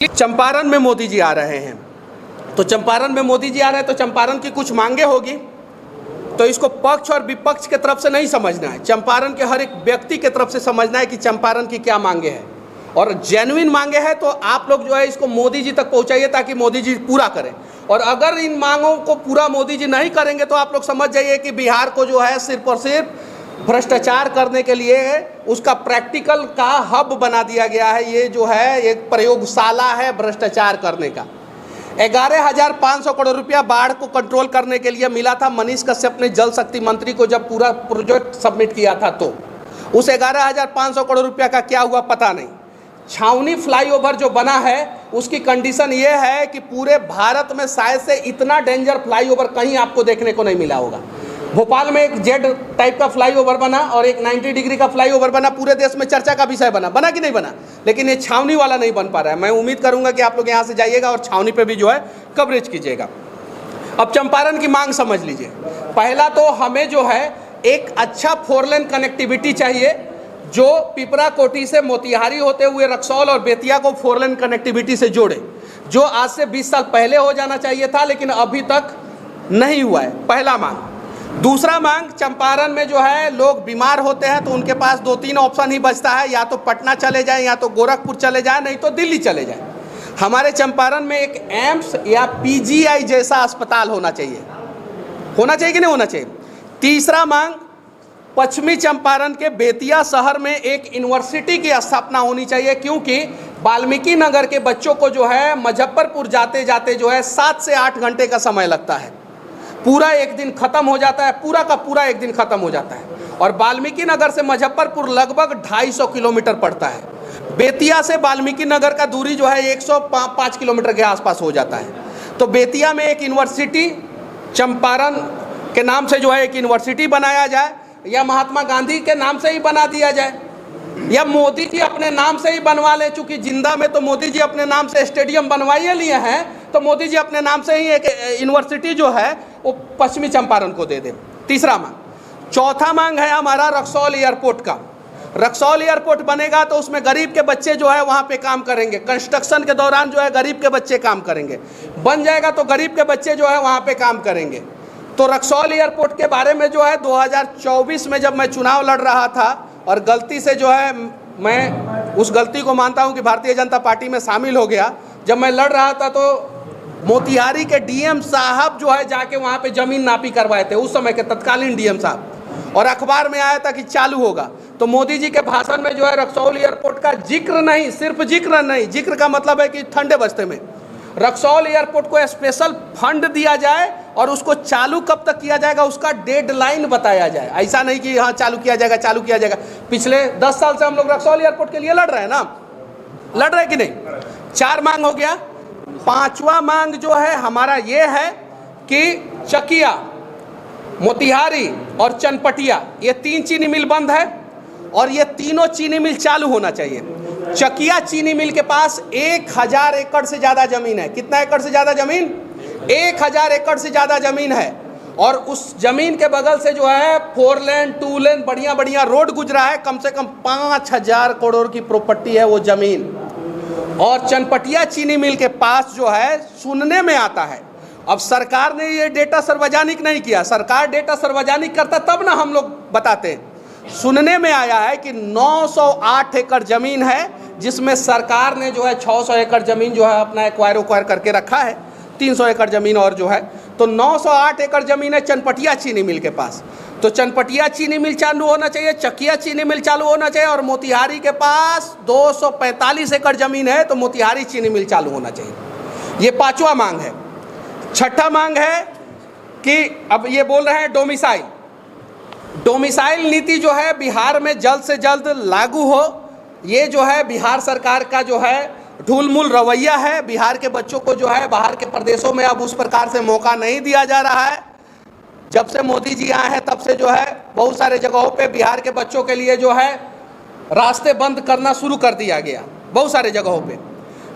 चंपारण में मोदी जी आ रहे हैं, तो चंपारण में मोदी जी आ रहे हैं तो चंपारण की कुछ मांगे होगी, तो इसको पक्ष और विपक्ष के तरफ से नहीं समझना है, चंपारण के हर एक व्यक्ति के तरफ से समझना है कि चंपारण की क्या मांगे हैं, और जेन्युइन मांगे हैं तो आप लोग जो है इसको मोदी जी तक पहुंचाइए ताकि मोदी जी पूरा करें। और अगर इन मांगों को पूरा मोदी जी नहीं करेंगे तो आप लोग समझ जाइए कि बिहार को जो है सिर्फ और सिर्फ भ्रष्टाचार करने के लिए उसका प्रैक्टिकल का हब बना दिया गया है। ये जो है एक प्रयोगशाला है भ्रष्टाचार करने का। 11,500 करोड़ रुपया बाढ़ को कंट्रोल करने के लिए मिला था मनीष कश्यप ने जल शक्ति मंत्री को जब पूरा प्रोजेक्ट सबमिट किया था, तो उस 11,500 करोड़ रुपया का क्या हुआ पता नहीं। छावनी फ्लाईओवर जो बना है उसकी कंडीशन ये है कि पूरे भारत में शायद से इतना डेंजर फ्लाईओवर कहीं आपको देखने को नहीं मिला होगा। भोपाल में एक जेड टाइप का फ्लाईओवर बना और एक 90 डिग्री का फ्लाईओवर बना, पूरे देश में चर्चा का विषय बना कि नहीं बना, लेकिन ये छावनी वाला नहीं बन पा रहा है। मैं उम्मीद करूंगा कि आप लोग यहाँ से जाइएगा और छावनी पे भी जो है कवरेज कीजिएगा। अब चंपारण की मांग समझ लीजिए। पहला तो हमें जो है एक अच्छा 4 लेन कनेक्टिविटी चाहिए जो पिपरा कोठी से मोतिहारी होते हुए रक्सौल और बेतिया को 4 लेन कनेक्टिविटी से जोड़े, जो आज से 20 साल पहले हो जाना चाहिए था लेकिन अभी तक नहीं हुआ है। पहला मांग। दूसरा मांग, चंपारण में जो है लोग बीमार होते हैं तो उनके पास 2-3 ऑप्शन ही बचता है, या तो पटना चले जाएं, या तो गोरखपुर चले जाएं, नहीं तो दिल्ली चले जाएं। हमारे चंपारण में एक एम्स या पीजीआई जैसा अस्पताल होना चाहिए कि नहीं होना चाहिए। तीसरा मांग, पश्चिमी चंपारण के बेतिया शहर में एक यूनिवर्सिटी की स्थापना होनी चाहिए, क्योंकि वाल्मीकि नगर के बच्चों को जो है मुजफ्फरपुर जाते जाते जो है 7 से 8 घंटे का समय लगता है। पूरा एक दिन खत्म हो जाता है, पूरा का पूरा एक दिन खत्म हो जाता है। और वाल्मीकि नगर से मुजफ्फरपुर लगभग 250 किलोमीटर पड़ता है। बेतिया से वाल्मीकि नगर का दूरी जो है 105 किलोमीटर के आसपास हो जाता है। तो बेतिया में एक यूनिवर्सिटी, चंपारण के नाम से जो है एक यूनिवर्सिटी बनाया जाए, या महात्मा गांधी के नाम से ही बना दिया जाए, या मोदी जी अपने नाम से ही बनवा लें। चूंकि जिंदा में तो मोदी जी अपने नाम से स्टेडियम बनवाइए लिए हैं, तो मोदी जी अपने नाम से ही एक यूनिवर्सिटी जो है वो पश्चिमी चंपारण को दे दें। तीसरा मांग। चौथा मांग है हमारा रक्सौल एयरपोर्ट का। रक्सौल एयरपोर्ट बनेगा तो उसमें गरीब के बच्चे जो है वहाँ पे काम करेंगे, कंस्ट्रक्शन के दौरान जो है गरीब के बच्चे काम करेंगे। बन जाएगा तो गरीब के बच्चे जो है वहाँ पे काम करेंगे। तो रक्सौल एयरपोर्ट के बारे में जो है 2024 में जब मैं चुनाव लड़ रहा था, और गलती से जो है मैं उस गलती को मानता हूं कि भारतीय जनता पार्टी में शामिल हो गया। जब मैं लड़ रहा था तो मोतिहारी के डीएम साहब जो है जाके वहां पे जमीन नापी करवाए थे, उस समय के तत्कालीन डीएम साहब, और अखबार में आया था कि चालू होगा। तो मोदी जी के भाषण में जो है रक्सौल एयरपोर्ट का जिक्र नहीं, सिर्फ जिक्र नहीं, जिक्र का मतलब है कि ठंडे बस्ते में रक्सौल एयरपोर्ट को स्पेशल फंड दिया जाए और उसको चालू कब तक किया जाएगा उसका डेडलाइन बताया जाए। ऐसा नहीं कि हाँ चालू किया जाएगा। पिछले 10 साल से हम लोग रक्सौल एयरपोर्ट के लिए लड़ रहे हैं ना, लड़ रहे कि नहीं। 4 मांग हो गया। 5वां मांग जो है हमारा ये है कि चकिया, मोतिहारी और चनपटिया, ये 3 चीनी मिल बंद है और ये तीनों चीनी मिल चालू होना चाहिए। चकिया चीनी मिल के पास 1000 एकड़ से ज़्यादा ज़मीन है। कितना एकड़ से ज़्यादा ज़मीन? 1000 एकड़ से ज़्यादा ज़मीन है। और उस ज़मीन के बगल से जो है 4 लेन 2 लेन बढ़िया रोड गुजरा है। कम से कम 5000 करोड़ की प्रॉपर्टी है वो ज़मीन। और चनपटिया चीनी मिल के पास जो है सुनने में आता है, अब सरकार ने ये डेटा सार्वजनिक नहीं किया, सरकार डेटा सार्वजनिक करता तब ना हम लोग बताते हैं। सुनने में आया है कि 908 एकड़ ज़मीन है, जिसमें सरकार ने जो है 600 एकड़ ज़मीन जो है अपना एक्वायर करके रखा है, 300 एकड़ ज़मीन और जो है, तो 908 एकड़ ज़मीन है चनपटिया चीनी मिल के पास। तो चनपटिया चीनी मिल चालू होना चाहिए, चकिया चीनी मिल चालू होना चाहिए, और मोतिहारी के पास 245 एकड़ ज़मीन है तो मोतिहारी चीनी मिल चालू होना चाहिए। ये 5वां मांग है। 6ठा मांग है कि अब ये बोल रहे हैं डोमिसाइल नीति जो है बिहार में जल्द से जल्द लागू हो। ये जो है बिहार सरकार का जो है ढुलमुल रवैया है। बिहार के बच्चों को जो है बाहर के प्रदेशों में अब उस प्रकार से मौका नहीं दिया जा रहा है। जब से मोदी जी आए हैं तब से जो है बहुत सारे जगहों पे बिहार के बच्चों के लिए जो है रास्ते बंद करना शुरू कर दिया गया बहुत सारे जगहों पे।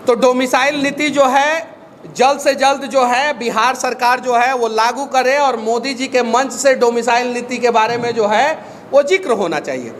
तो डोमिसाइल नीति जो है जल्द से जल्द जो है बिहार सरकार जो है वो लागू करे, और मोदी जी के मंच से डोमिसाइल नीति के बारे में जो है वो जिक्र होना चाहिए।